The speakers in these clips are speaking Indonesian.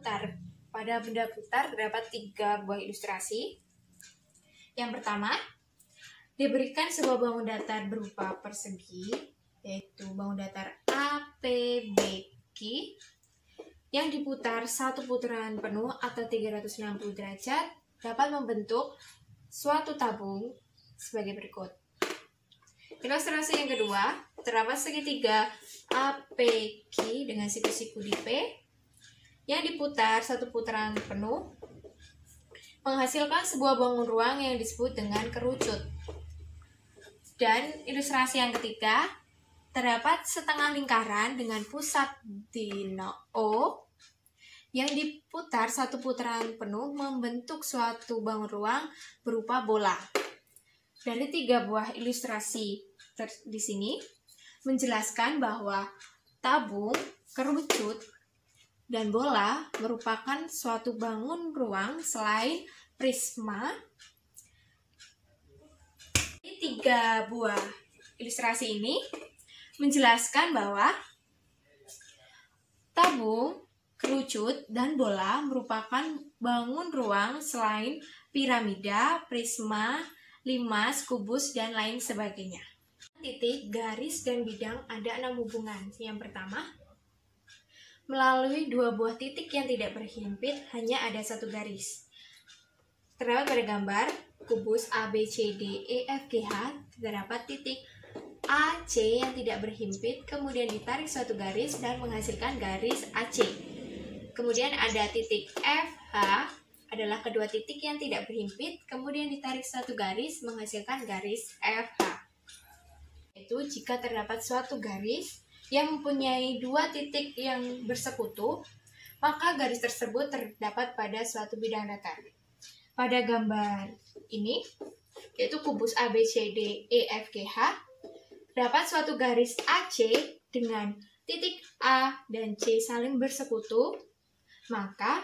putar. Pada benda putar terdapat 3 buah ilustrasi. Yang pertama, diberikan sebuah bangun datar berupa persegi, yaitu bangun datar APBQ, yang diputar satu putaran penuh atau 360 derajat dapat membentuk suatu tabung sebagai berikut. Ilustrasi yang kedua, terdapat segitiga APQ dengan siku-siku di P yang diputar satu putaran penuh menghasilkan sebuah bangun ruang yang disebut dengan kerucut. Dan ilustrasi yang ketiga, terdapat setengah lingkaran dengan pusat di O yang diputar satu putaran penuh membentuk suatu bangun ruang berupa bola. Dari 3 buah ilustrasi di sini menjelaskan bahwa tabung, kerucut, dan bola merupakan suatu bangun ruang selain prisma. 3 buah ilustrasi ini menjelaskan bahwa tabung, kerucut, dan bola merupakan bangun ruang selain piramida, prisma, limas, kubus, dan lain sebagainya. Titik, garis, dan bidang ada 6 hubungan. Yang pertama, melalui 2 buah titik yang tidak berhimpit hanya ada 1 garis. Terdapat pada gambar kubus ABCD EFGH terdapat titik AC yang tidak berhimpit, kemudian ditarik suatu garis dan menghasilkan garis AC. Kemudian ada titik FH adalah kedua titik yang tidak berhimpit, kemudian ditarik satu garis menghasilkan garis FH. Itu jika terdapat suatu garis yang mempunyai 2 titik yang bersekutu, maka garis tersebut terdapat pada suatu bidang datar. Pada gambar ini, yaitu kubus ABCD EFGH, dapat suatu garis AC dengan titik A dan C saling bersekutu, maka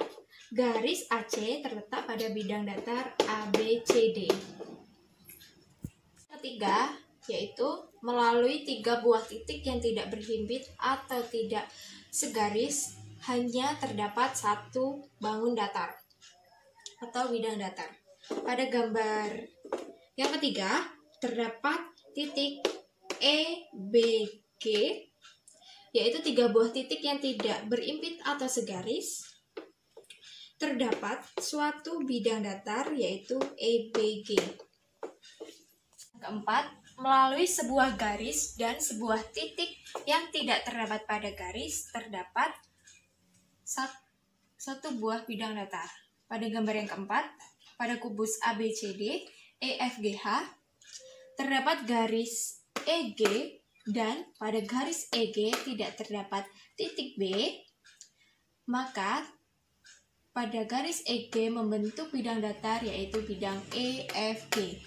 garis AC terletak pada bidang datar ABCD. Ketiga, yaitu melalui 3 buah titik yang tidak berhimpit atau tidak segaris, hanya terdapat 1 bangun datar atau bidang datar. Pada gambar yang ketiga, terdapat titik EBG, yaitu 3 buah titik yang tidak berimpit atau segaris. Terdapat suatu bidang datar, yaitu EBG. Keempat, melalui sebuah garis dan sebuah titik yang tidak terdapat pada garis, terdapat 1 buah bidang datar. Pada gambar yang keempat, pada kubus ABCD EFGH, terdapat garis EG, dan pada garis EG tidak terdapat titik B, maka pada garis EG membentuk bidang datar, yaitu bidang EFG.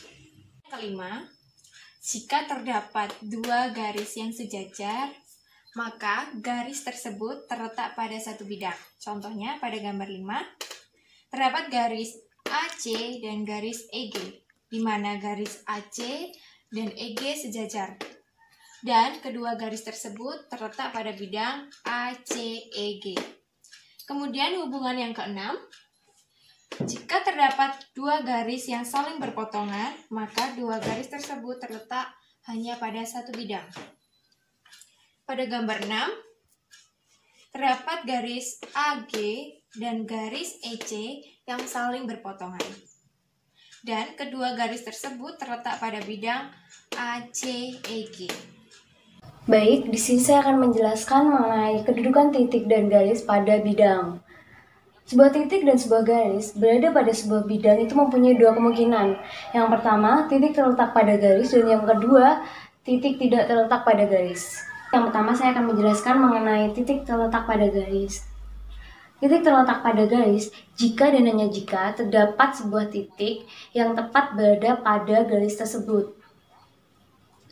Kelima, jika terdapat 2 garis yang sejajar, maka garis tersebut terletak pada satu bidang. Contohnya pada gambar 5, terdapat garis AC dan garis EG, di mana garis AC dan EG sejajar, dan kedua garis tersebut terletak pada bidang ACEG. Kemudian hubungan yang keenam, jika terdapat 2 garis yang saling berpotongan, maka 2 garis tersebut terletak hanya pada satu bidang. Pada gambar 6, terdapat garis AG dan garis EC yang saling berpotongan, dan kedua garis tersebut terletak pada bidang ACEG. Baik, di sini saya akan menjelaskan mengenai kedudukan titik dan garis pada bidang. Sebuah titik dan sebuah garis berada pada sebuah bidang itu mempunyai 2 kemungkinan. Yang pertama, titik terletak pada garis, dan yang kedua, titik tidak terletak pada garis. Yang pertama, saya akan menjelaskan mengenai titik terletak pada garis. Titik terletak pada garis jika dan hanya jika terdapat sebuah titik yang tepat berada pada garis tersebut.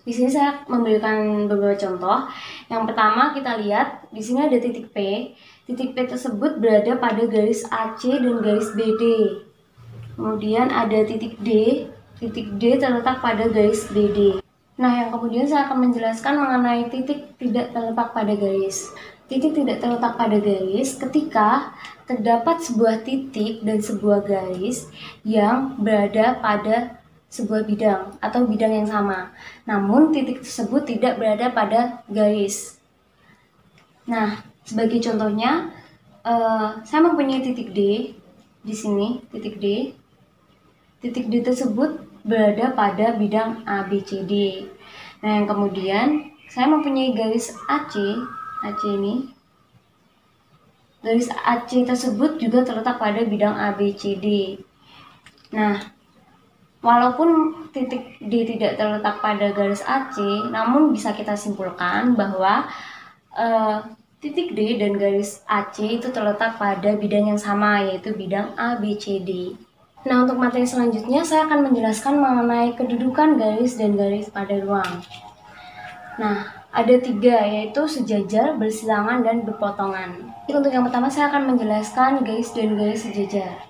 Di sini saya memberikan beberapa contoh. Yang pertama, kita lihat di sini ada titik P. Titik P tersebut berada pada garis AC dan garis BD. Kemudian ada titik D. Titik D terletak pada garis BD. Nah, yang kemudian saya akan menjelaskan mengenai titik tidak terletak pada garis. Titik tidak terletak pada garis ketika terdapat sebuah titik dan sebuah garis yang berada pada sebuah bidang atau bidang yang sama. Namun titik tersebut tidak berada pada garis. Nah, sebagai contohnya, saya mempunyai titik D di sini, titik D. Titik D tersebut berada pada bidang ABCD. Nah, yang kemudian saya mempunyai garis AC ini. Garis AC tersebut juga terletak pada bidang ABCD. Nah, walaupun titik D tidak terletak pada garis AC, namun bisa kita simpulkan bahwa titik D dan garis AC itu terletak pada bidang yang sama, yaitu bidang ABCD. Nah, untuk materi selanjutnya saya akan menjelaskan mengenai kedudukan garis dan garis pada ruang. Nah, ada 3, yaitu sejajar, bersilangan, dan berpotongan. Untuk yang pertama saya akan menjelaskan garis dan garis sejajar.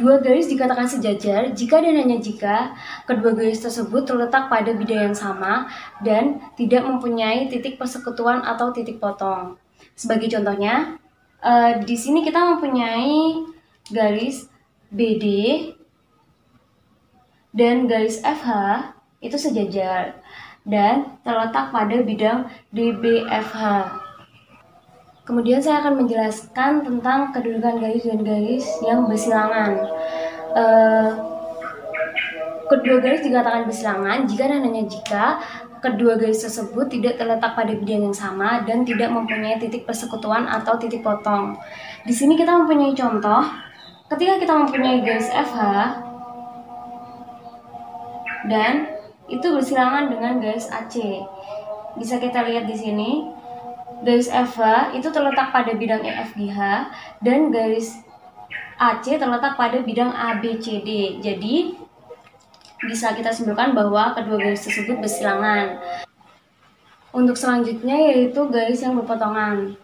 2 garis dikatakan sejajar jika dan hanya jika kedua garis tersebut terletak pada bidang yang sama dan tidak mempunyai titik persekutuan atau titik potong. Sebagai contohnya, di sini kita mempunyai garis BD dan garis FH itu sejajar dan terletak pada bidang DBFH. Kemudian saya akan menjelaskan tentang kedudukan garis dan garis yang bersilangan. Kedua garis dikatakan bersilangan jika dan hanya jika kedua garis tersebut tidak terletak pada bidang yang sama dan tidak mempunyai titik persekutuan atau titik potong. Di sini kita mempunyai contoh. Ketika kita mempunyai garis FH dan itu bersilangan dengan garis AC. Bisa kita lihat di sini, garis FH itu terletak pada bidang EFGH dan garis AC terletak pada bidang ABCD. Jadi bisa kita simpulkan bahwa kedua garis tersebut bersilangan. Untuk selanjutnya yaitu garis yang berpotongan.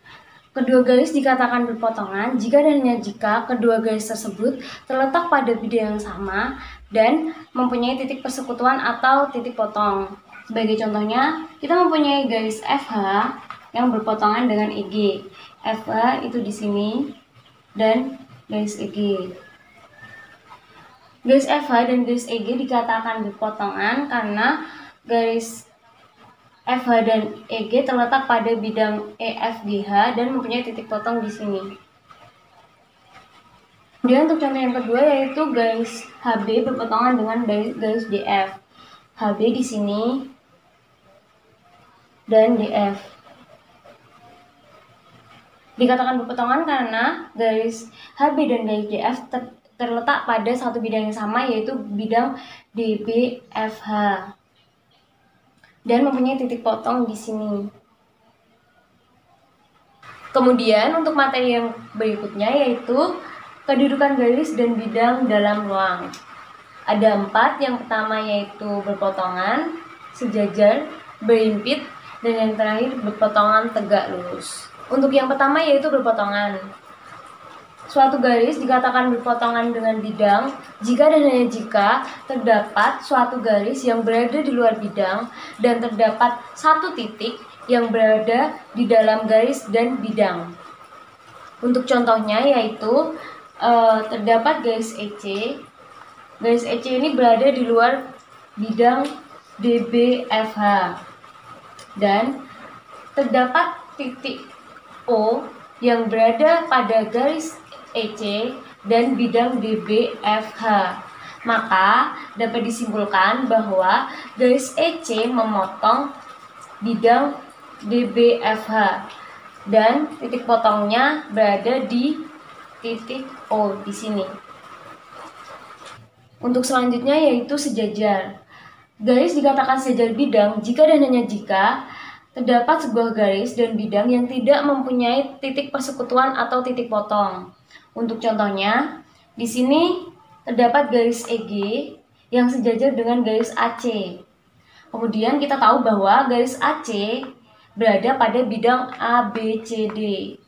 Kedua garis dikatakan berpotongan jika dan hanya jika kedua garis tersebut terletak pada bidang yang sama dan mempunyai titik persekutuan atau titik potong. Sebagai contohnya, kita mempunyai garis FH yang berpotongan dengan EG. FH itu di sini dan garis EG. Garis FH dan garis EG dikatakan berpotongan karena garis FH dan EG terletak pada bidang EFGH dan mempunyai titik potong di sini. Kemudian untuk contoh yang kedua yaitu garis HB berpotongan dengan garis DF. HB di sini dan DF. Dikatakan berpotongan karena garis HB dan garis DF terletak pada satu bidang yang sama, yaitu bidang DBFH. Dan mempunyai titik potong di sini. Kemudian untuk materi yang berikutnya yaitu kedudukan garis dan bidang dalam ruang. Ada 4, yang pertama yaitu berpotongan, sejajar, berimpit, dan yang terakhir berpotongan tegak lurus. Untuk yang pertama yaitu berpotongan. Suatu garis dikatakan berpotongan dengan bidang jika dan hanya jika terdapat suatu garis yang berada di luar bidang dan terdapat satu titik yang berada di dalam garis dan bidang. Untuk contohnya yaitu terdapat garis EC. Garis EC ini berada di luar bidang DBFH dan terdapat titik O yang berada pada garis EC dan bidang DBFH. Maka dapat disimpulkan bahwa garis EC memotong bidang DBFH dan titik potongnya berada di titik O di sini. Untuk selanjutnya yaitu sejajar. Garis dikatakan sejajar bidang jika dan hanya jika terdapat sebuah garis dan bidang yang tidak mempunyai titik persekutuan atau titik potong. Untuk contohnya, di sini terdapat garis EG yang sejajar dengan garis AC. Kemudian kita tahu bahwa garis AC berada pada bidang ABCD.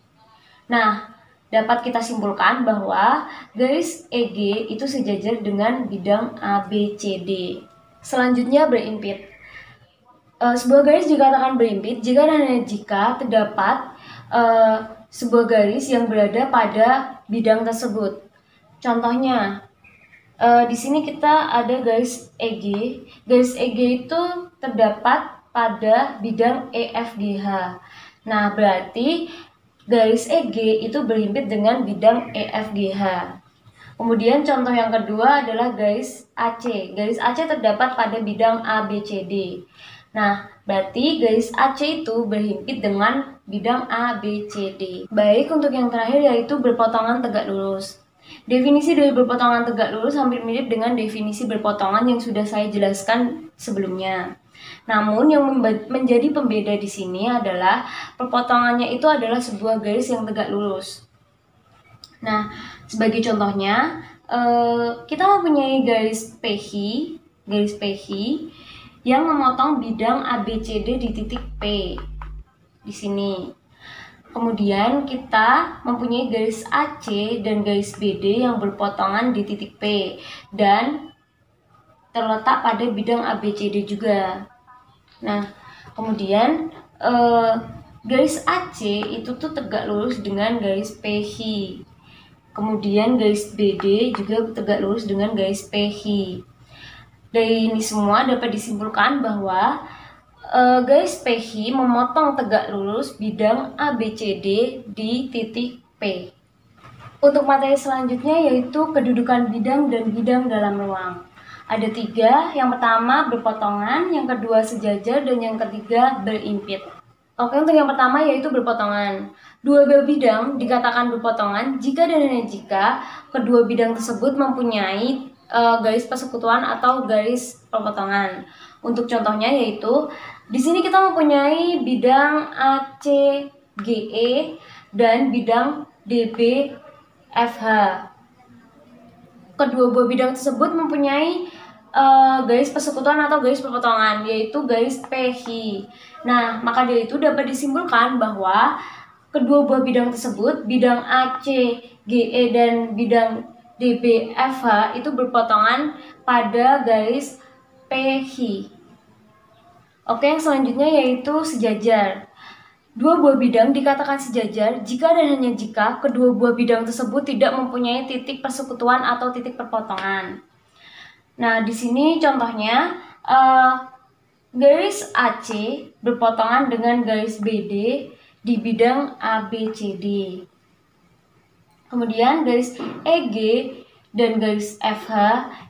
Nah, dapat kita simpulkan bahwa garis EG itu sejajar dengan bidang ABCD. Selanjutnya berimpit. Sebuah garis dikatakan berimpit jika dan hanya jika terdapat sebuah garis yang berada pada bidang tersebut. Contohnya, di sini kita ada garis EG. Garis EG itu terdapat pada bidang EFGH. Nah, berarti garis EG itu berhimpit dengan bidang EFGH. Kemudian contoh yang kedua adalah garis AC. Garis AC terdapat pada bidang ABCD. Nah, berarti garis AC itu berhimpit dengan bidang ABCD. Baik, untuk yang terakhir yaitu berpotongan tegak lurus. Definisi dari berpotongan tegak lurus hampir mirip dengan definisi berpotongan yang sudah saya jelaskan sebelumnya. Namun yang menjadi pembeda di sini adalah perpotongannya itu adalah sebuah garis yang tegak lurus. Nah, sebagai contohnya, kita mempunyai garis PH yang memotong bidang ABCD di titik P di sini. Kemudian kita mempunyai garis AC dan garis BD yang berpotongan di titik P dan terletak pada bidang ABCD juga. Nah, kemudian garis AC itu tuh tegak lurus dengan garis PH. Kemudian garis BD juga tegak lurus dengan garis PH. Dari ini semua dapat disimpulkan bahwa garis PH memotong tegak lurus bidang ABCD di titik P. Untuk materi selanjutnya yaitu kedudukan bidang dan bidang dalam ruang. Ada 3, yang pertama berpotongan, yang kedua sejajar, dan yang ketiga berimpit. Oke, untuk yang pertama yaitu berpotongan. Dua bidang dikatakan berpotongan jika dan hanya jika kedua bidang tersebut mempunyai garis persekutuan atau garis perpotongan. Untuk contohnya yaitu di sini kita mempunyai bidang ACGE dan bidang DBFH. Kedua buah bidang tersebut mempunyai garis persekutuan atau garis perpotongan, yaitu garis PH. Nah, maka dari itu dapat disimpulkan bahwa kedua buah bidang tersebut, bidang ACGE dan bidang DBFH itu berpotongan pada garis PH. Oke, yang selanjutnya yaitu sejajar. Dua buah bidang dikatakan sejajar jika dan hanya jika kedua buah bidang tersebut tidak mempunyai titik persekutuan atau titik perpotongan. Nah, di sini contohnya garis AC berpotongan dengan garis BD di bidang ABCD. Kemudian garis EG dan garis FH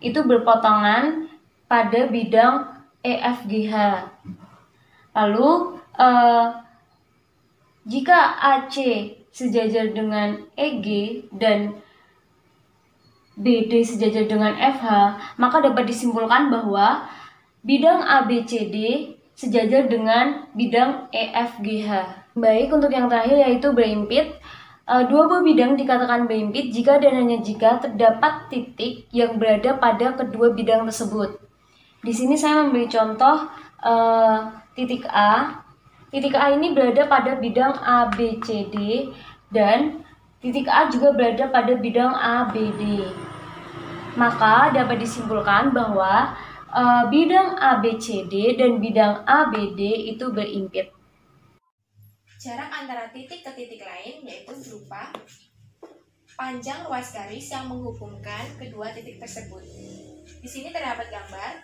itu berpotongan pada bidang EFGH. Lalu jika AC sejajar dengan EG dan BD sejajar dengan FH, maka dapat disimpulkan bahwa bidang ABCD sejajar dengan bidang EFGH. Baik, untuk yang terakhir yaitu berimpit. Dua buah bidang dikatakan berimpit jika dan hanya jika terdapat titik yang berada pada kedua bidang tersebut. Di sini saya memberi contoh titik A. Titik A ini berada pada bidang ABCD dan titik A juga berada pada bidang ABD. Maka dapat disimpulkan bahwa bidang ABCD dan bidang ABD itu berimpit. Jarak antara titik ke titik lain yaitu berupa panjang luas garis yang menghubungkan kedua titik tersebut. Di sini terdapat gambar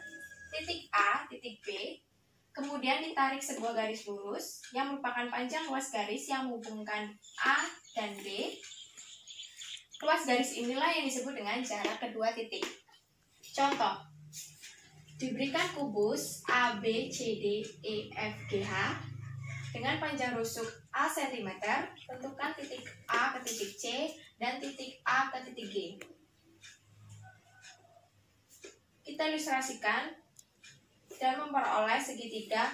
titik A, titik B, kemudian ditarik sebuah garis lurus yang merupakan panjang luas garis yang menghubungkan A dan B. Luas garis inilah yang disebut dengan jarak kedua titik. Contoh, diberikan kubus ABCDEFGH dengan panjang rusuk A cm, tentukan titik A ke titik C dan titik A ke titik G. Kita ilustrasikan dan memperoleh segitiga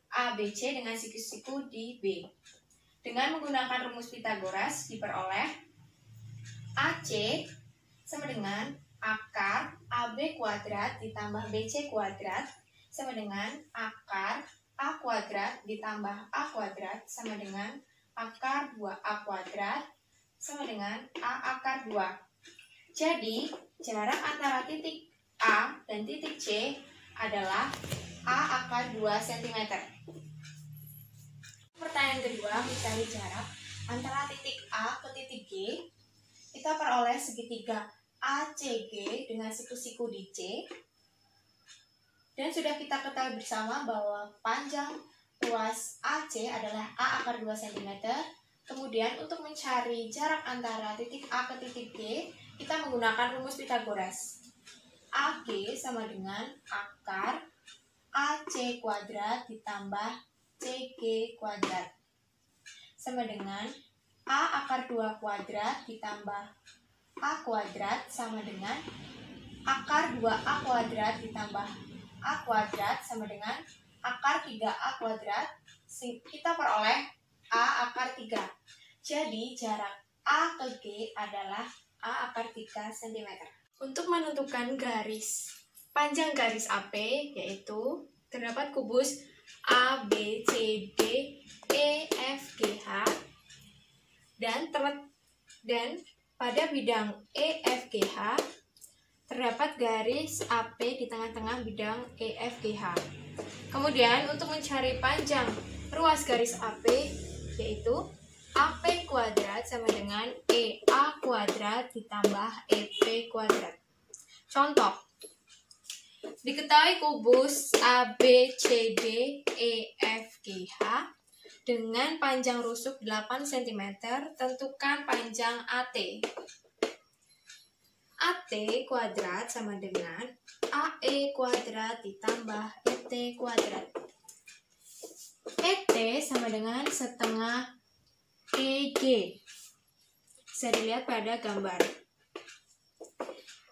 ABC dengan siku-siku di B. Dengan menggunakan rumus Pythagoras diperoleh AC sama dengan akar AB kuadrat ditambah BC kuadrat sama dengan akar A kuadrat ditambah A kuadrat sama dengan akar 2A kuadrat sama dengan A akar 2. Jadi, jarak antara titik A dan titik C adalah A akar 2 cm. Pertanyaan kedua, mencari jarak antara titik A ke titik G. Kita peroleh segitiga ACG dengan siku-siku di C. Dan sudah kita ketahui bersama bahwa panjang ruas AC adalah A akar 2 cm. Kemudian untuk mencari jarak antara titik A ke titik G, kita menggunakan rumus Pythagoras. AG sama dengan akar AC kuadrat ditambah CG kuadrat sama dengan A akar 2 kuadrat ditambah A kuadrat sama dengan akar 2A kuadrat ditambah A kuadrat sama dengan akar 3A kuadrat. Kita peroleh A akar 3. Jadi jarak A ke G adalah A akar 3 cm. Untuk menentukan panjang garis AP, yaitu terdapat kubus A, B, C, D, E, F, G, H, dan pada bidang E, F, G, H terdapat garis AP di tengah-tengah bidang E, F, G, H. Kemudian untuk mencari panjang ruas garis AP, yaitu AP kuadrat sama dengan EA kuadrat ditambah EP kuadrat. Contoh, diketahui kubus ABCD EFGH dengan panjang rusuk 8 cm, tentukan panjang AT. AT kuadrat sama dengan AE kuadrat ditambah ET kuadrat. ET sama dengan setengah EG. Bisa dilihat pada gambar.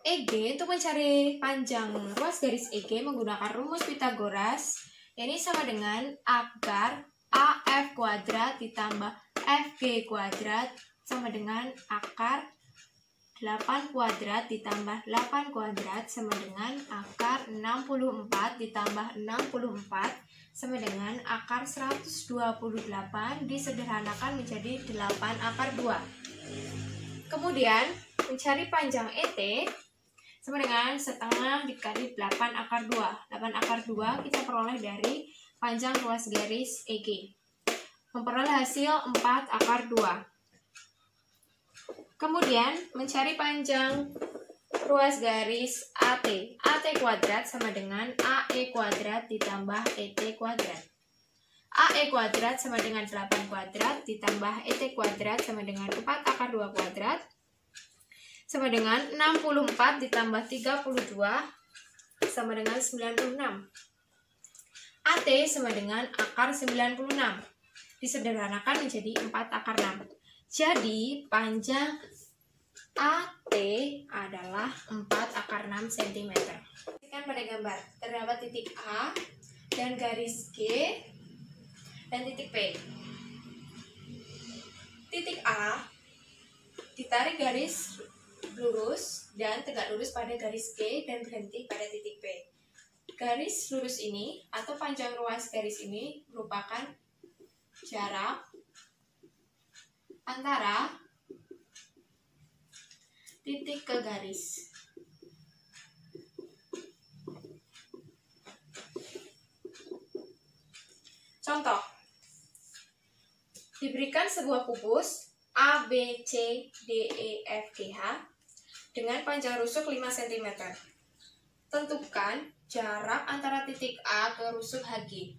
EG, untuk mencari panjang ruas garis EG menggunakan rumus Pythagoras, ini sama dengan akar AF kuadrat ditambah FG kuadrat sama dengan akar 8 kuadrat ditambah 8 kuadrat sama dengan akar 64 ditambah 64 sama dengan akar 128 disederhanakan menjadi 8 akar 2. Kemudian mencari panjang ET sama dengan setengah dikali 8 akar 2. 8 akar 2 kita peroleh dari panjang ruas garis EG. Memperoleh hasil 4 akar 2. Kemudian mencari panjang ruas garis AT. AT kuadrat sama dengan AE kuadrat ditambah ET kuadrat. AE kuadrat sama dengan 8 kuadrat ditambah ET kuadrat sama dengan 4 akar 2 kuadrat sama dengan 64 ditambah 32 sama dengan 96. AT sama dengan akar 96. Disederhanakan menjadi 4 akar 6. Jadi panjang AT adalah 4 akar 6 cm. Perhatikan pada gambar, terdapat titik A dan garis G dan titik P. Titik A ditarik garis lurus dan tegak lurus pada garis G dan berhenti pada titik P. Garis lurus ini atau panjang ruas garis ini merupakan jarak antara titik ke garis. Contoh, diberikan sebuah kubus A, B, C, D, E, F, G, H dengan panjang rusuk 5 cm. Tentukan jarak antara titik A ke rusuk HG.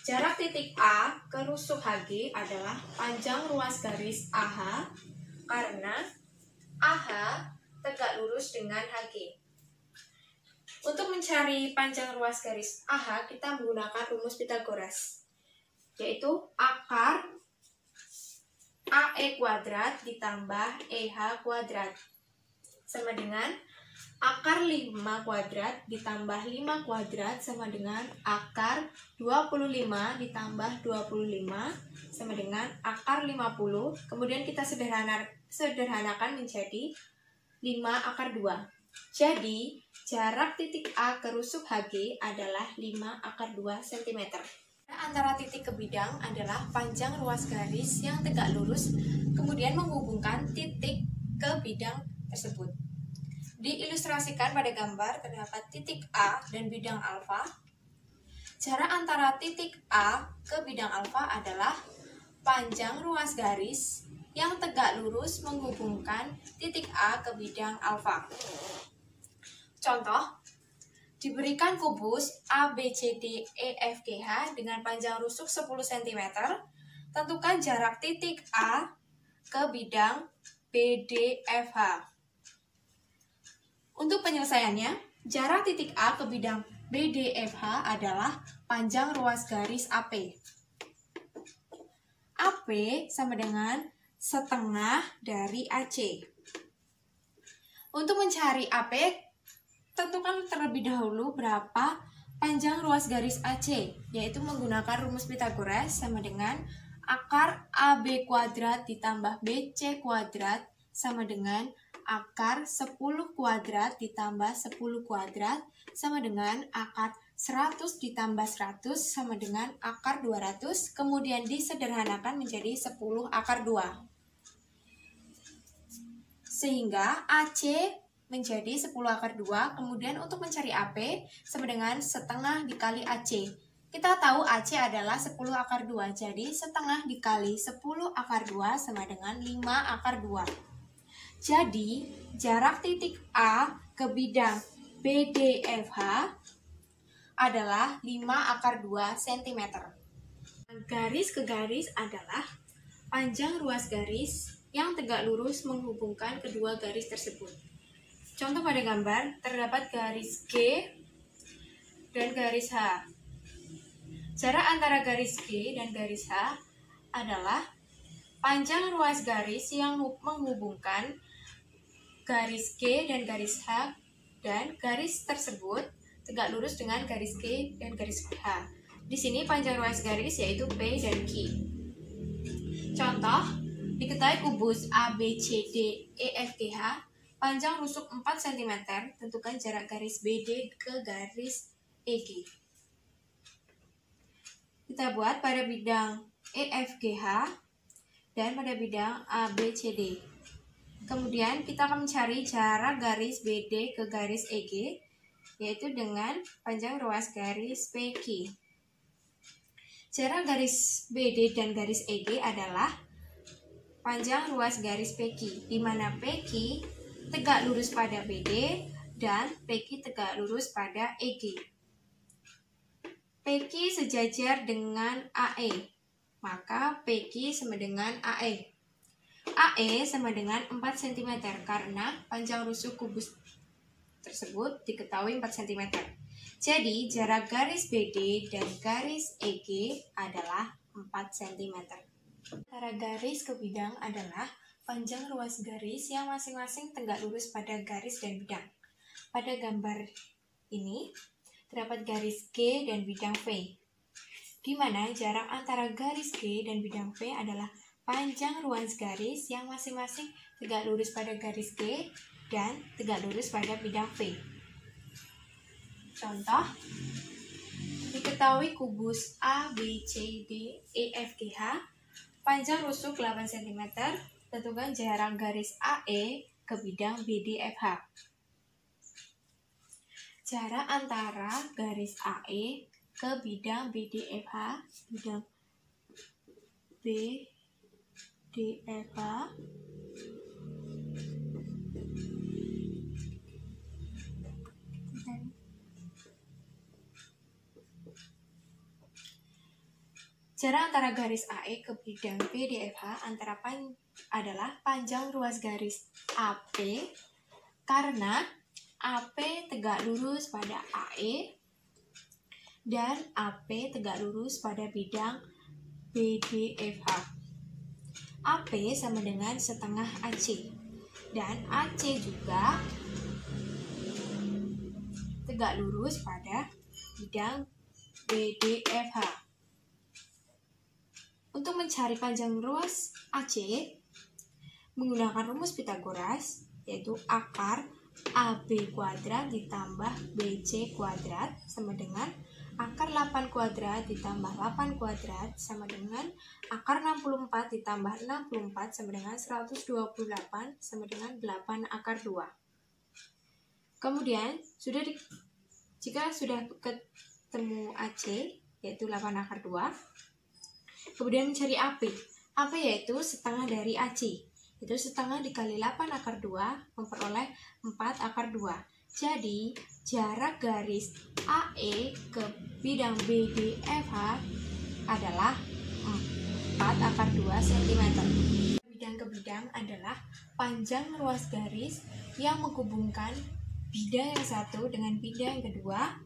Jarak titik A ke rusuk HG adalah panjang ruas garis AH karena AH tegak lurus dengan HG. Untuk mencari panjang ruas garis AH, kita menggunakan rumus Pythagoras, yaitu akar AE kuadrat ditambah EH kuadrat sama dengan akar 5 kuadrat ditambah 5 kuadrat sama dengan akar 25 ditambah 25 sama dengan akar 50. Kemudian kita sederhanakan menjadi 5 akar 2. Jadi jarak titik A ke rusuk HG adalah 5 akar 2 cm. Antara titik ke bidang adalah panjang ruas garis yang tegak lurus, kemudian menghubungkan titik ke bidang tersebut. Diilustrasikan pada gambar terdapat titik A dan bidang alfa, Jarak antara titik A ke bidang alfa adalah panjang ruas garis yang tegak lurus menghubungkan titik A ke bidang alfa. Contoh, diberikan kubus ABCDEFGH dengan panjang rusuk 10 cm. Tentukan jarak titik A ke bidang BDFH. Untuk penyelesaiannya, jarak titik A ke bidang BDFH adalah panjang ruas garis AP. AP sama dengan setengah dari AC. Untuk mencari AP, tentukan terlebih dahulu berapa panjang ruas garis AC, yaitu menggunakan rumus Pythagoras sama dengan akar AB kuadrat ditambah BC kuadrat sama dengan akar 10 kuadrat ditambah 10 kuadrat sama dengan akar 100 ditambah 100 sama dengan akar 200, kemudian disederhanakan menjadi 10 akar 2. Sehingga AC menjadi 10 akar 2, kemudian untuk mencari AP sama dengan setengah dikali AC. Kita tahu AC adalah 10 akar 2, jadi setengah dikali 10 akar 2 sama dengan 5 akar 2. Jadi, jarak titik A ke bidang BDFH adalah 5 akar 2 cm. Garis ke garis adalah panjang ruas garis yang tegak lurus menghubungkan kedua garis tersebut. Contoh pada gambar, terdapat garis G dan garis H. Jarak antara garis G dan garis H adalah panjang ruas garis yang menghubungkan garis G dan garis H, dan garis tersebut tegak lurus dengan garis G dan garis H. Di sini panjang ruas garis yaitu P dan Q. Contoh, diketahui kubus ABCDEFGH panjang rusuk 4 cm, tentukan jarak garis BD ke garis EG. Kita buat pada bidang EFGH dan pada bidang ABCD. Kemudian kita akan mencari jarak garis BD ke garis EG, yaitu dengan panjang ruas garis PQ. Jarak garis BD dan garis EG adalah panjang ruas garis PQ, di mana PQ tegak lurus pada BD dan PQ tegak lurus pada EG. PQ sejajar dengan AE, maka PQ sama dengan AE. AE sama dengan 4 cm karena panjang rusuk kubus tersebut diketahui 4 cm. Jadi, jarak garis BD dan garis EG adalah 4 cm. Antara garis ke bidang adalah panjang ruas garis yang masing-masing tegak lurus pada garis dan bidang. Pada gambar ini, terdapat garis G dan bidang V, di mana jarak antara garis G dan bidang V adalah panjang ruas garis yang masing-masing tegak lurus pada garis G dan tegak lurus pada bidang V. Contoh, diketahui kubus ABCDEFGH panjang rusuk 8 cm, tentukan jarak garis AE ke bidang BDFH. Jarak antara garis AE ke bidang BDFH, bidang BDFH jarak antara garis AE ke bidang BDFH adalah panjang ruas garis AP karena AP tegak lurus pada AE dan AP tegak lurus pada bidang BDFH. AP sama dengan setengah AC dan AC juga tegak lurus pada bidang BDFH. Untuk mencari panjang ruas AC menggunakan rumus Pythagoras, yaitu akar AB kuadrat ditambah BC kuadrat sama dengan akar 8 kuadrat ditambah 8 kuadrat sama dengan akar 64 ditambah 64 sama dengan 128 sama dengan 8 akar 2. Kemudian, jika sudah ketemu AC, yaitu 8 akar 2. Kemudian mencari AP. AP yaitu setengah dari AC. Itu setengah dikali 8 akar 2 memperoleh 4 akar 2. Jadi, jarak garis AE ke bidang BDFH adalah 4 akar 2 cm. Bidang ke bidang adalah panjang ruas garis yang menghubungkan bidang yang satu dengan bidang yang kedua.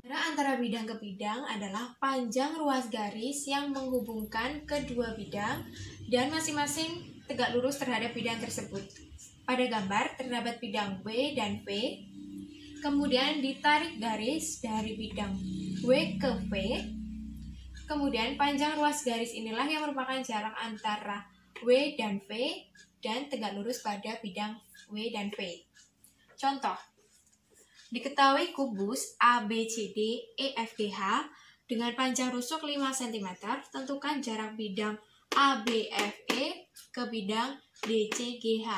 Jarak antara bidang ke bidang adalah panjang ruas garis yang menghubungkan kedua bidang dan masing-masing tegak lurus terhadap bidang tersebut. Pada gambar terdapat bidang W dan V. Kemudian ditarik garis dari bidang W ke V. Kemudian panjang ruas garis inilah yang merupakan jarak antara W dan V dan tegak lurus pada bidang W dan V. Contoh, diketahui kubus ABCD EFGH dengan panjang rusuk 5 cm, tentukan jarak bidang ABFE ke bidang DCGH.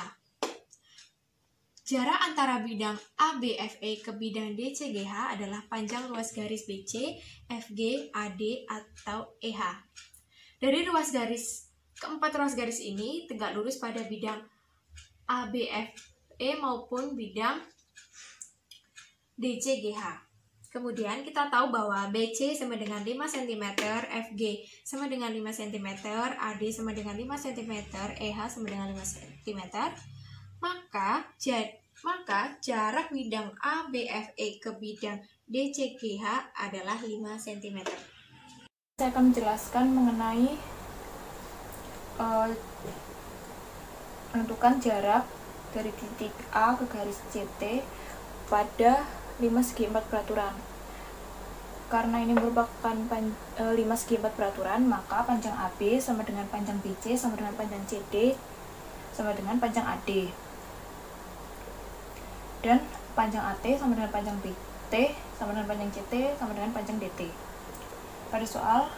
Jarak antara bidang ABFE ke bidang DCGH adalah panjang ruas garis BC, FG, AD, atau EH. Dari keempat ruas garis ini tegak lurus pada bidang ABFE maupun bidang DCGH. Kemudian kita tahu bahwa BC sama dengan 5 cm, FG sama dengan 5 cm, AD sama dengan 5 cm, EH sama dengan 5 cm. Maka jarak bidang ABFE ke bidang DCGH adalah 5 cm. Saya akan menjelaskan mengenai menentukan jarak dari titik A ke garis CT pada 5 segi 4 peraturan. Karena ini merupakan 5 segi 4 peraturan, maka panjang AB sama dengan panjang BC sama dengan panjang CD sama dengan panjang AD. Dan panjang AT sama dengan panjang BT sama dengan panjang CT sama dengan panjang DT. Pada soal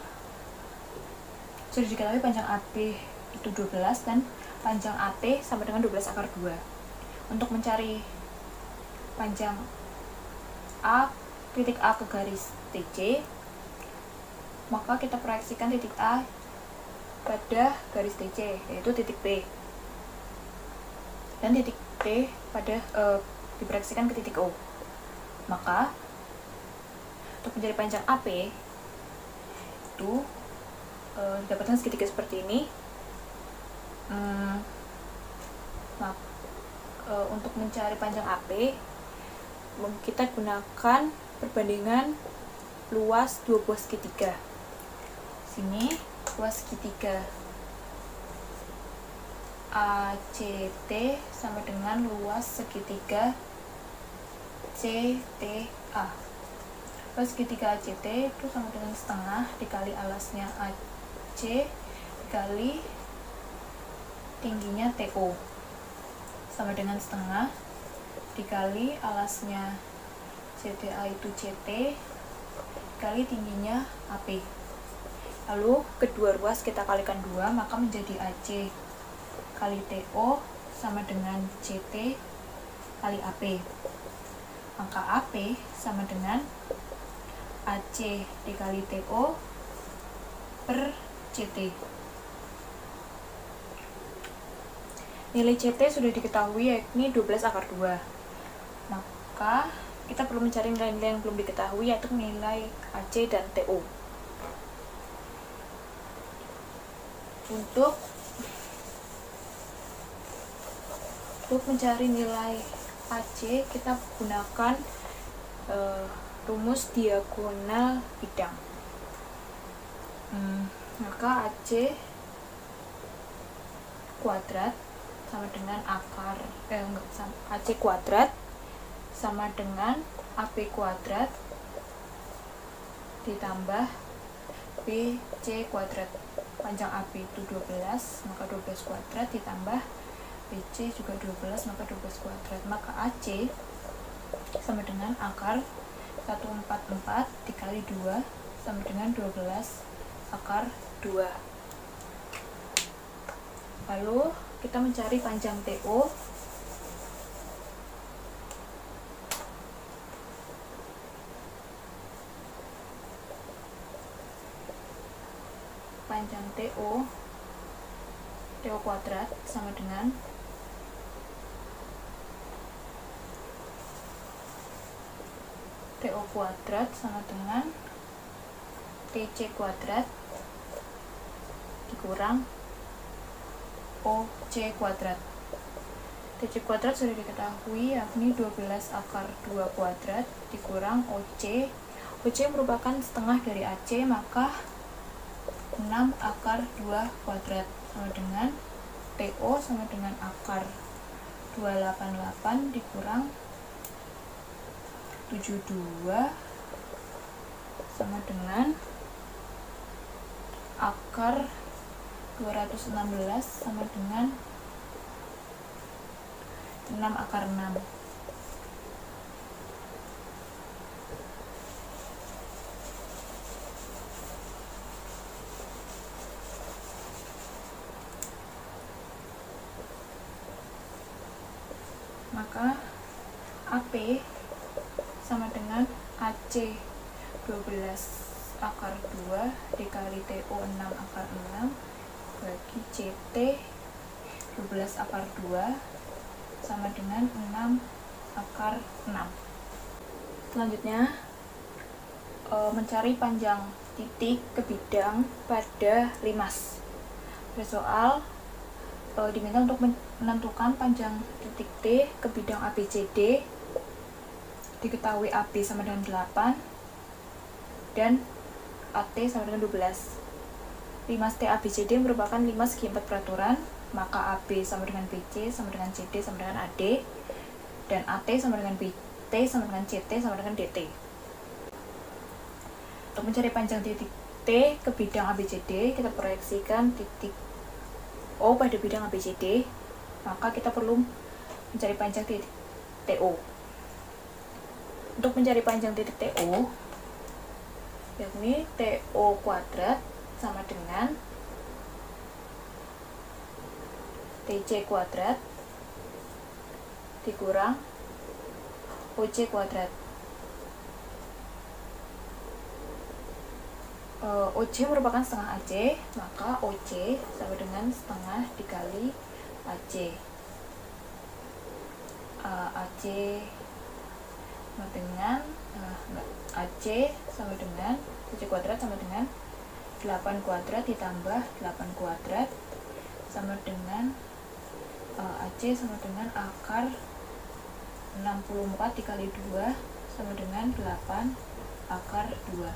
sudah diketahui panjang AB itu 12 dan panjang AT sama dengan 12 akar 2. Untuk mencari panjang titik A ke garis TC, maka kita proyeksikan titik A pada garis TC, yaitu titik B, dan titik B diproyeksikan ke titik O. Maka untuk mencari panjang AP itu didapatkan segitiga seperti ini. Untuk mencari panjang AP kita gunakan perbandingan luas dua buah segitiga. Sini luas segitiga ACT sama dengan luas segitiga CTA. Luas segitiga ACT itu sama dengan setengah dikali alasnya AC dikali tingginya TO sama dengan setengah dikali alasnya CTA itu CT dikali tingginya AP. Lalu kedua ruas kita kalikan 2, maka menjadi AC kali TO sama dengan CT kali AP. Maka AP sama dengan AC dikali TO per CT. Nilai CT sudah diketahui yakni 12 akar 2. Maka kita perlu mencari nilai-nilai yang belum diketahui, yaitu nilai AC dan TO. Untuk mencari nilai AC, kita gunakan rumus diagonal bidang. Maka AC kuadrat sama dengan AC kuadrat sama dengan AP kuadrat ditambah BC kuadrat. Panjang AP itu 12, maka 12 kuadrat ditambah BC juga 12, maka 12 kuadrat. Maka AC sama dengan akar 144 dikali 2 sama dengan 12 akar 2. Lalu kita mencari panjang TO. panjang TO kuadrat sama dengan TO kuadrat sama dengan TC kuadrat dikurang OC kuadrat. TC kuadrat sudah diketahui, yakni 12 akar 2 kuadrat dikurang OC. OC merupakan setengah dari AC, maka 6 akar 2 kuadrat sama dengan TO sama dengan akar 288 dikurang 72 sama dengan akar 216 sama dengan 6 akar 6. Maka AP sama dengan AC 12 akar 2 dikali TO 6 akar 6 bagi CT 12 akar 2 sama dengan 6 akar 6. Selanjutnya mencari panjang titik ke bidang pada limas. Pada soal diminta untuk menentukan panjang titik T ke bidang ABCD. Diketahui AB sama dengan 8 dan AT sama dengan 12. Limas T ABCD merupakan limas segi 4 peraturan, maka AB sama dengan BC sama dengan CD sama dengan AD, dan AT sama dengan BT sama dengan CT sama dengan DT. Untuk mencari panjang titik T ke bidang ABCD, kita proyeksikan titik O pada bidang ABCD, maka kita perlu mencari panjang titik TO. Untuk mencari panjang titik TO, yakni TO kuadrat sama dengan TC kuadrat dikurang OC kuadrat. OC merupakan setengah AC, maka OC sama dengan setengah dikali AC. AC sama dengan AC sama dengan AC kuadrat sama dengan 8 kuadrat ditambah 8 kuadrat sama dengan AC sama dengan akar 64 dikali 2 sama dengan 8 akar 2.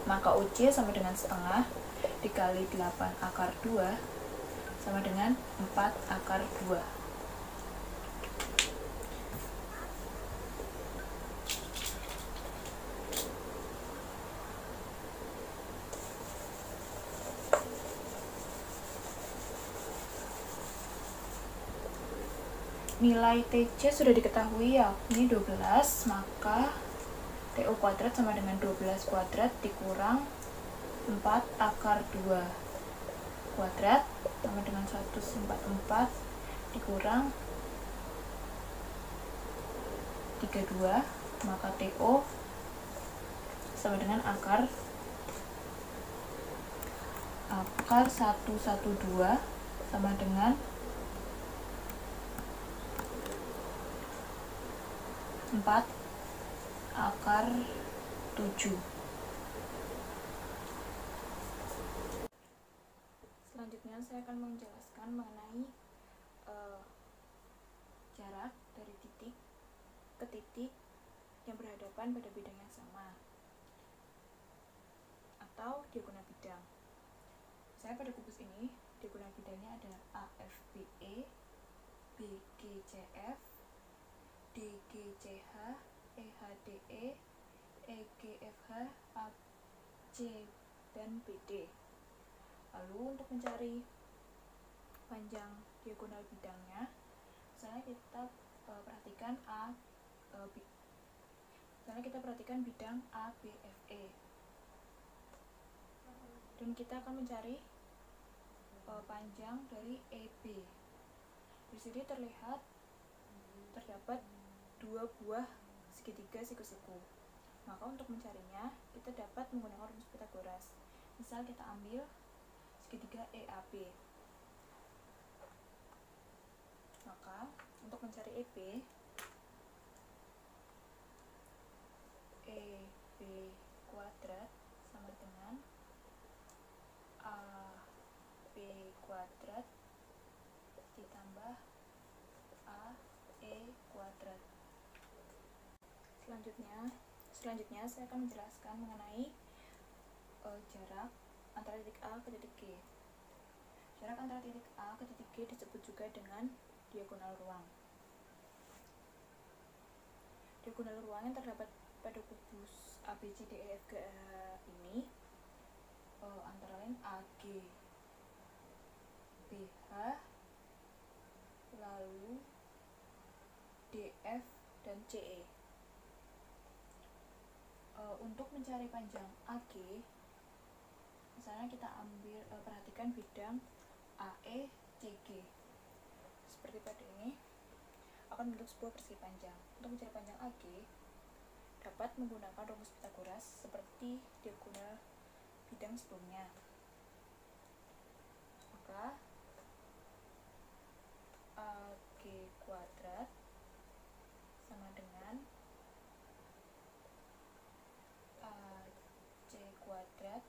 Maka OC sama dengan setengah dikali 8 akar 2 sama dengan 4 akar 2. Nilai TC sudah diketahui, yakni 12, maka TO kuadrat sama dengan 12 kuadrat dikurang 4 akar 2 kuadrat sama dengan 144 dikurang 32, maka TO sama dengan akar 112 sama dengan 4 akar 7. Selanjutnya saya akan menjelaskan mengenai jarak dari titik ke titik yang berhadapan pada bidang yang sama atau diagonal bidang. Saya pada kubus ini diagonal bidangnya adalah AFBE, BGCF, DGCH, EHDE, EGFH, AC, dan BD. Lalu untuk mencari panjang diagonal bidangnya, misalnya kita perhatikan bidang ABFE, dan kita akan mencari panjang dari EB. Di sini terdapat 2 buah segitiga siku-siku. Maka untuk mencarinya, kita dapat menggunakan rumus Pythagoras. Misal kita ambil segitiga EAB. Maka untuk mencari EB kuadrat sama dengan AB kuadrat ditambah AE kuadrat. Selanjutnya saya akan menjelaskan mengenai jarak antara titik A ke titik G. Jarak antara titik A ke titik G disebut juga dengan diagonal ruang. Diagonal ruang yang terdapat pada kubus ABCDEFG ini antara lain AG, BH, lalu DF dan CE. Untuk mencari panjang AG, misalnya kita perhatikan bidang AECG seperti pada ini akan membentuk sebuah persegi panjang. Untuk mencari panjang AG dapat menggunakan rumus Pythagoras seperti diagonal bidang sebelumnya. Maka AG kuadrat sama dengan AC kuadrat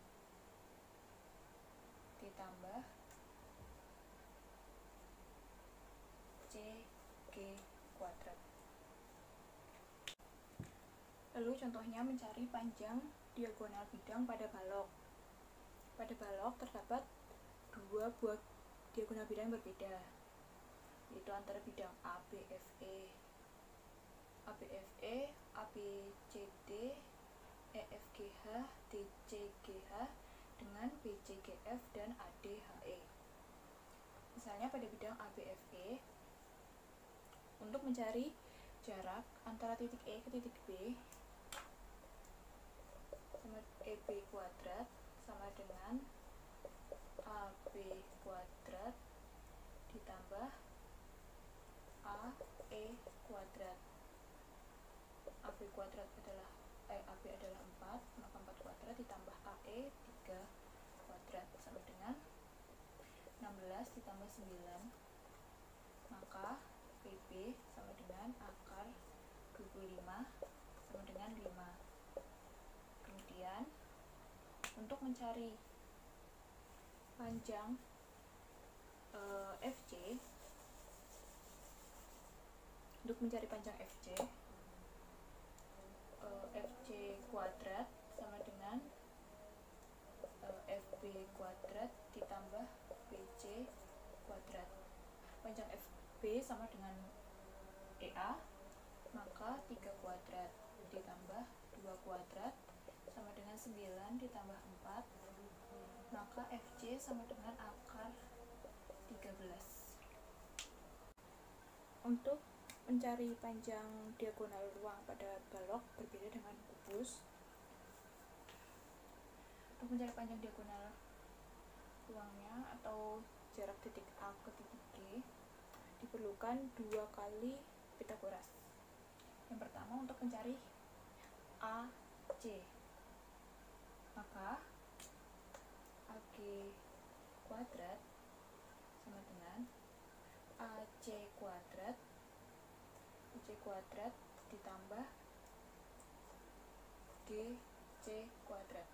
ditambah CG kuadrat. Lalu contohnya mencari panjang diagonal bidang pada balok. Pada balok terdapat dua buah diagonal bidang yang berbeda, yaitu antara bidang ABFE, ABCD, EFGH, DCGH dengan BCGF dan ADHE. Misalnya pada bidang ABFE, untuk mencari jarak antara titik E ke titik B sama EB kuadrat sama dengan AB kuadrat ditambah AE kuadrat. AB kuadrat adalah AB adalah 4, maka 4 kuadrat ditambah AE 3 kuadrat sama dengan 16 ditambah 9, maka PB sama dengan akar 25 sama dengan 5. Kemudian untuk mencari panjang FC, FC kuadrat sama dengan FB kuadrat ditambah BC kuadrat. Panjang FB sama dengan EA, maka 3 kuadrat ditambah 2 kuadrat sama dengan 9 ditambah 4, maka FC sama dengan akar 13. Untuk mencari panjang diagonal ruang pada balok berbeda dengan kubus. Untuk mencari panjang diagonal ruangnya atau jarak titik A ke titik G diperlukan 2 kali Pythagoras. Yang pertama untuk mencari AC, maka AG kuadrat sama dengan AC kuadrat ditambah GC kuadrat.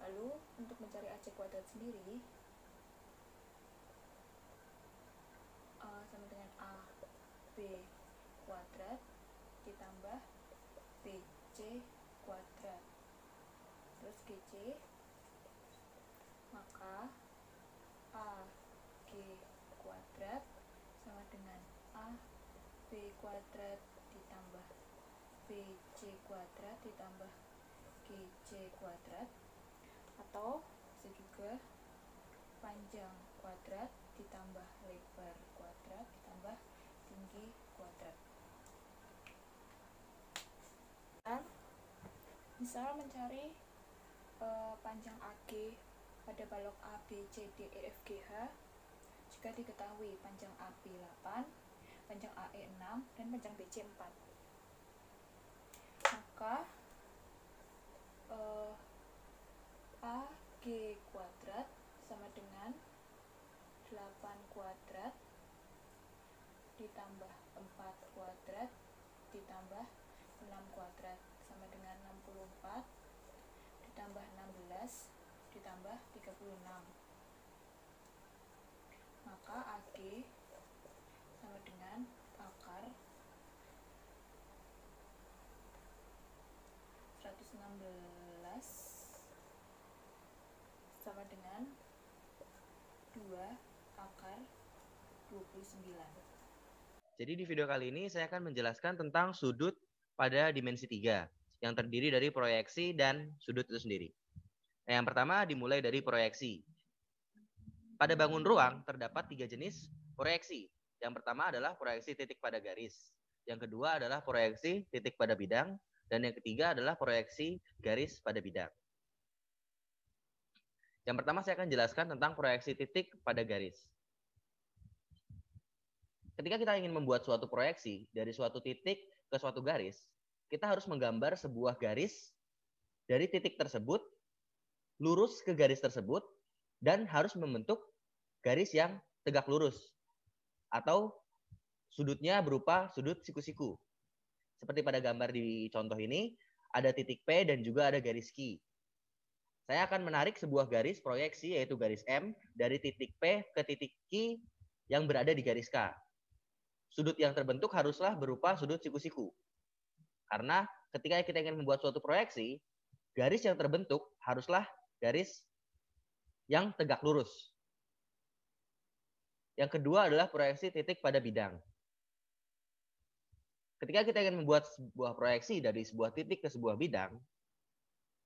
Lalu untuk mencari AC kuadrat sendiri sama dengan AB kuadrat ditambah BC kuadrat terus GC, maka AG kuadrat sama dengan AB kuadrat ditambah BC kuadrat ditambah GC kuadrat, atau bisa juga panjang kuadrat ditambah lebar kuadrat ditambah tinggi kuadrat. Misal mencari panjang AG pada balok ABCDEFGH jika diketahui panjang AB 8, panjang AE 6, dan panjang BC 4. Maka AG G kuadrat sama dengan 8 kuadrat ditambah 4 kuadrat ditambah 6 kuadrat sama dengan 64 ditambah 16 ditambah 36. Maka AG sama dengan akar 116 sama dengan 2 akar 29. Jadi di video kali ini saya akan menjelaskan tentang sudut pada dimensi 3 yang terdiri dari proyeksi dan sudut itu sendiri. Nah, yang pertama dimulai dari proyeksi. Pada bangun ruang terdapat 3 jenis proyeksi. Yang pertama adalah proyeksi titik pada garis. Yang kedua adalah proyeksi titik pada bidang. Dan yang ketiga adalah proyeksi garis pada bidang. Yang pertama saya akan jelaskan tentang proyeksi titik pada garis. Ketika kita ingin membuat suatu proyeksi dari suatu titik ke suatu garis, kita harus menggambar sebuah garis dari titik tersebut, lurus ke garis tersebut, dan harus membentuk garis yang tegak lurus. Atau sudutnya berupa sudut siku-siku. Seperti pada gambar di contoh ini, ada titik P dan juga ada garis Q. Saya akan menarik sebuah garis proyeksi, yaitu garis M, dari titik P ke titik Q yang berada di garis K. Sudut yang terbentuk haruslah berupa sudut siku-siku. Karena ketika kita ingin membuat suatu proyeksi, garis yang terbentuk haruslah garis yang tegak lurus. Yang kedua adalah proyeksi titik pada bidang. Ketika kita ingin membuat sebuah proyeksi dari sebuah titik ke sebuah bidang,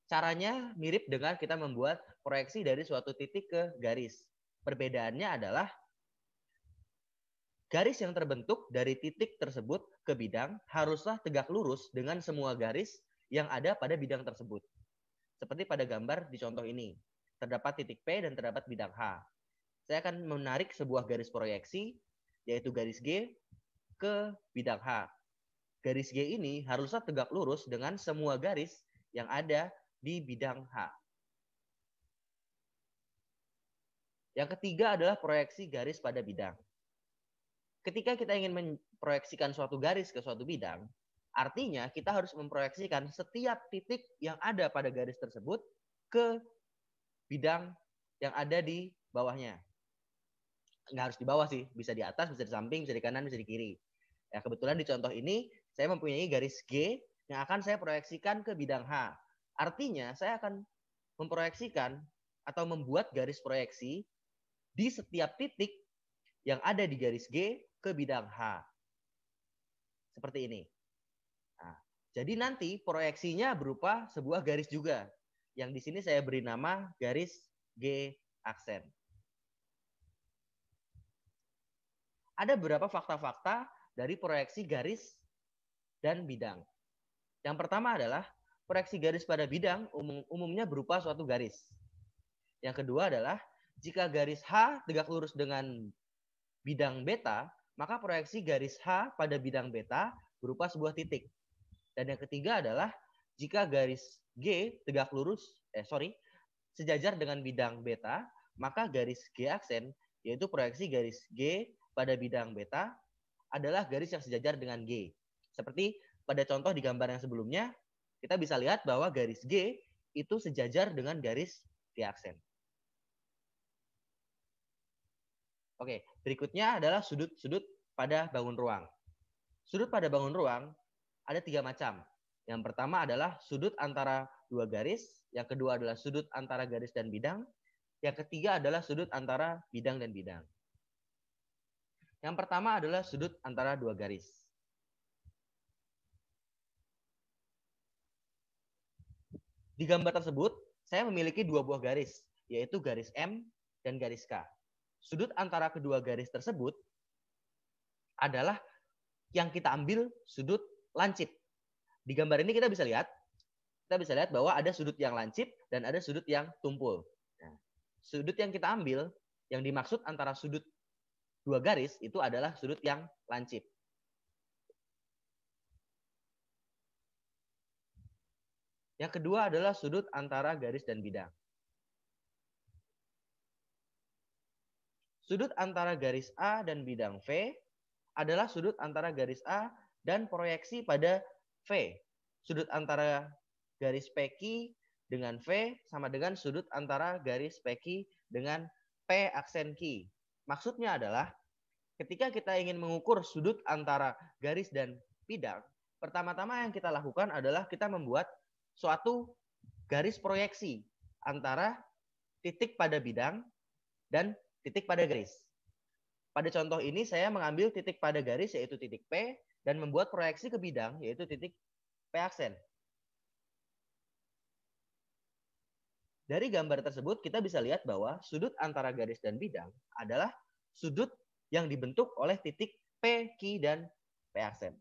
caranya mirip dengan kita membuat proyeksi dari suatu titik ke garis. Perbedaannya adalah garis yang terbentuk dari titik tersebut ke bidang haruslah tegak lurus dengan semua garis yang ada pada bidang tersebut. Seperti pada gambar di contoh ini. Terdapat titik P dan terdapat bidang H. Saya akan menarik sebuah garis proyeksi, yaitu garis G, ke bidang H. Garis G ini haruslah tegak lurus dengan semua garis yang ada di bidang H. Yang ketiga adalah proyeksi garis pada bidang. Ketika kita ingin memproyeksikan suatu garis ke suatu bidang, artinya kita harus memproyeksikan setiap titik yang ada pada garis tersebut ke bidang yang ada di bawahnya. Nggak harus di bawah sih, bisa di atas, bisa di samping, bisa di kanan, bisa di kiri. Ya, kebetulan di contoh ini saya mempunyai garis G yang akan saya proyeksikan ke bidang H. Artinya saya akan memproyeksikan atau membuat garis proyeksi di setiap titik yang ada di garis G ke bidang H. Seperti ini. Nah, jadi nanti proyeksinya berupa sebuah garis juga. Yang di sini saya beri nama garis G aksen. Ada beberapa fakta-fakta dari proyeksi garis dan bidang. Yang pertama adalah proyeksi garis pada bidang umumnya berupa suatu garis. Yang kedua adalah jika garis H tegak lurus dengan bidang beta, maka proyeksi garis H pada bidang beta berupa sebuah titik. Dan yang ketiga adalah jika garis G tegak lurus, sejajar dengan bidang beta, maka garis G aksen, yaitu proyeksi garis G pada bidang beta, adalah garis yang sejajar dengan G. Seperti pada contoh di gambar yang sebelumnya, kita bisa lihat bahwa garis G itu sejajar dengan garis G aksen. Oke, berikutnya adalah sudut-sudut pada bangun ruang. Sudut pada bangun ruang ada 3 macam. Yang pertama adalah sudut antara dua garis, yang kedua adalah sudut antara garis dan bidang, yang ketiga adalah sudut antara bidang dan bidang. Yang pertama adalah sudut antara dua garis. Di gambar tersebut, saya memiliki 2 buah garis, yaitu garis M dan garis K. Sudut antara kedua garis tersebut adalah yang kita ambil sudut lancip. Di gambar ini kita bisa lihat bahwa ada sudut yang lancip dan ada sudut yang tumpul. Nah, sudut yang kita ambil, yang dimaksud antara sudut dua garis itu adalah sudut yang lancip. Yang kedua adalah sudut antara garis dan bidang. Sudut antara garis A dan bidang V adalah sudut antara garis A dan proyeksi pada V. Sudut antara garis PQ dengan V sama dengan sudut antara garis PQ dengan P aksen Q. Maksudnya adalah ketika kita ingin mengukur sudut antara garis dan bidang, pertama-tama yang kita lakukan adalah kita membuat suatu garis proyeksi antara titik pada bidang dan titik pada garis. Pada contoh ini saya mengambil titik pada garis yaitu titik P dan membuat proyeksi ke bidang yaitu titik P aksen. Dari gambar tersebut kita bisa lihat bahwa sudut antara garis dan bidang adalah sudut yang dibentuk oleh titik P, Q, dan P aksen.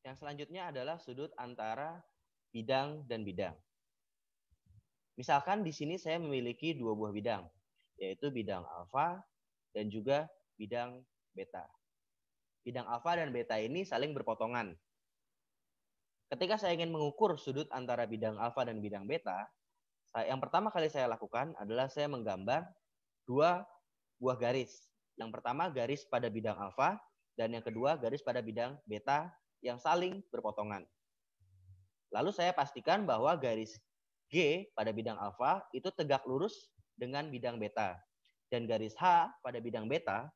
Yang selanjutnya adalah sudut antara bidang dan bidang. Misalkan di sini saya memiliki dua buah bidang, yaitu bidang alfa dan juga bidang beta. Bidang alfa dan beta ini saling berpotongan. Ketika saya ingin mengukur sudut antara bidang alfa dan bidang beta, yang pertama kali saya lakukan adalah saya menggambar dua buah garis. Yang pertama garis pada bidang alfa dan yang kedua garis pada bidang beta yang saling berpotongan. Lalu saya pastikan bahwa garis G pada bidang alfa itu tegak lurus dengan bidang beta dan garis H pada bidang beta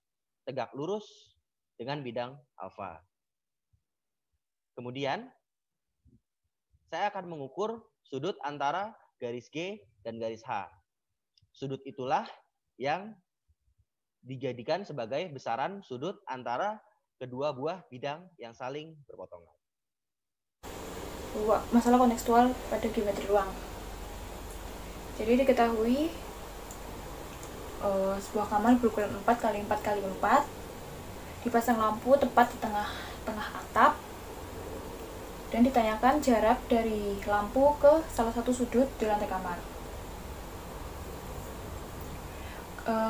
tegak lurus dengan bidang alfa. Kemudian saya akan mengukur sudut antara garis G dan garis H. Sudut itulah yang dijadikan sebagai besaran sudut antara kedua buah bidang yang saling berpotongan. Masalah kontekstual pada geometri ruang. Jadi diketahui sebuah kamar berukuran 4x4x4 dipasang lampu tepat di tengah atap dan ditanyakan jarak dari lampu ke salah satu sudut di lantai kamar.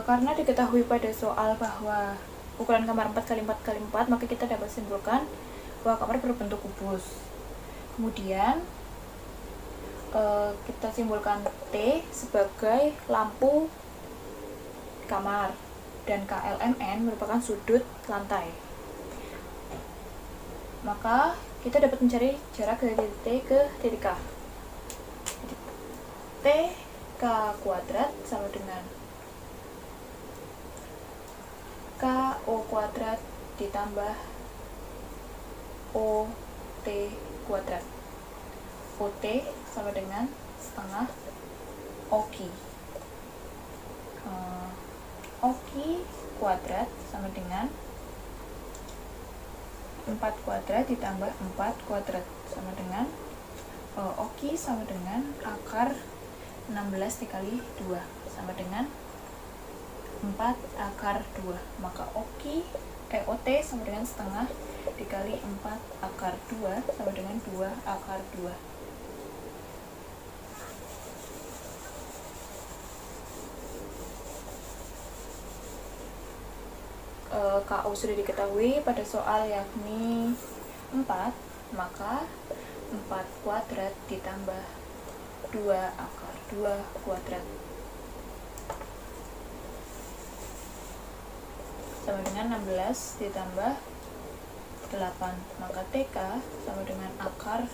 Karena diketahui pada soal bahwa ukuran kamar 4x4x4, maka kita dapat simpulkan bahwa kamar berbentuk kubus. Kemudian kita simpulkan T sebagai lampu kamar dan KLMN merupakan sudut lantai. Maka kita dapat mencari jarak dari titik T ke titik K. T K kuadrat sama dengan KO kuadrat ditambah OT kuadrat. OT sama dengan setengah OQ. OQ kuadrat sama dengan 4 kuadrat ditambah 4 kuadrat sama dengan OQ sama dengan akar 16 dikali 2 sama dengan 4 akar 2. Maka OT sama dengan setengah dikali 4 akar 2 sama dengan 2 akar 2. KO sudah diketahui pada soal yakni 4, maka 4 kuadrat ditambah 2 akar 2 kuadrat sama dengan 16 ditambah 8, maka TK sama dengan akar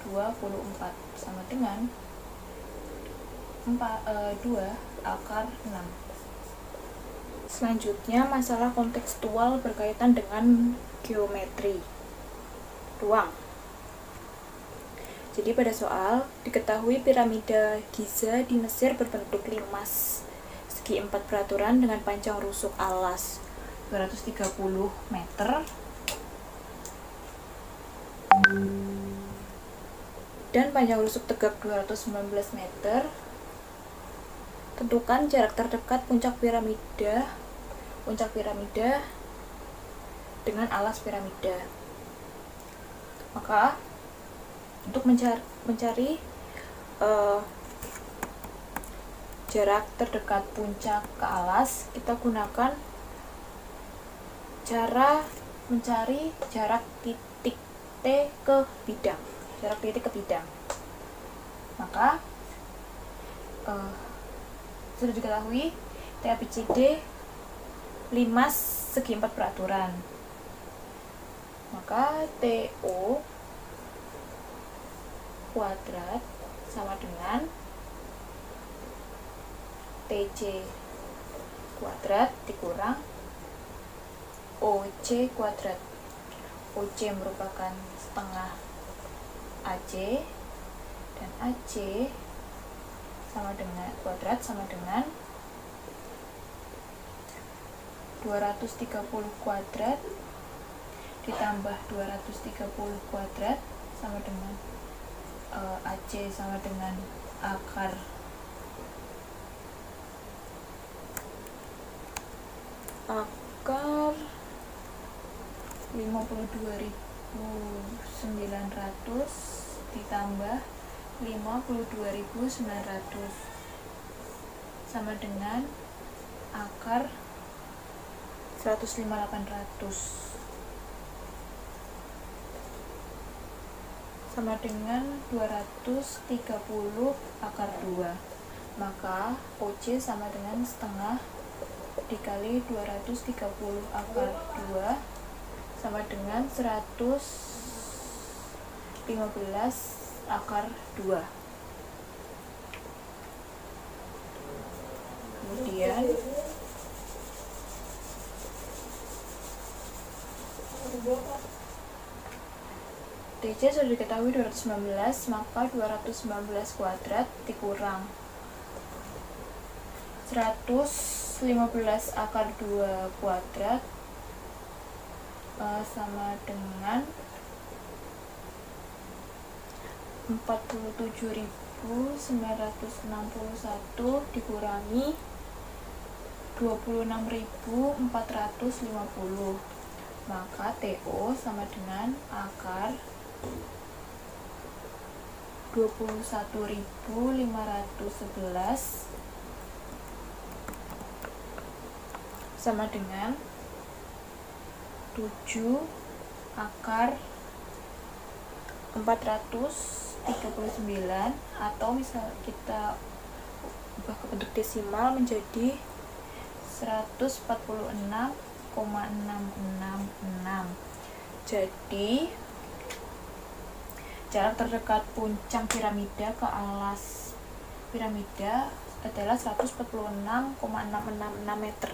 24 sama dengan 2 akar 6. Selanjutnya masalah kontekstual berkaitan dengan geometri ruang. Jadi pada soal diketahui piramida Giza di Mesir berbentuk limas segi 4 peraturan dengan panjang rusuk alas 230 meter dan panjang rusuk tegak 219 meter. Tentukan jarak terdekat puncak piramida dengan alas piramida. Maka untuk mencari jarak terdekat puncak ke alas, kita gunakan cara mencari jarak titik T ke bidang. Maka sudah diketahui TABCD 5 segi 4 peraturan. Maka TO kuadrat sama dengan TC kuadrat dikurang OC kuadrat. OC merupakan setengah AC dan AC sama dengan kuadrat sama dengan 230 kuadrat ditambah 230 kuadrat sama dengan AC sama dengan akar akar 52.900 ditambah 52.900 sama dengan akar 105.800 sama dengan 230 akar 2. Maka OC sama dengan setengah dikali 230 akar 2 sama dengan 115 akar 2. Kemudian DC sudah diketahui 219, maka 219 kuadrat dikurang 115 akar 2 kuadrat sama dengan 47.961 dikurangi 26.450. Maka TO sama dengan akar 21.511 sama dengan 7 akar 439, atau misal kita ubah ke bentuk desimal menjadi 146,666. Jadi jarak terdekat puncak piramida ke alas piramida adalah 146,666 meter.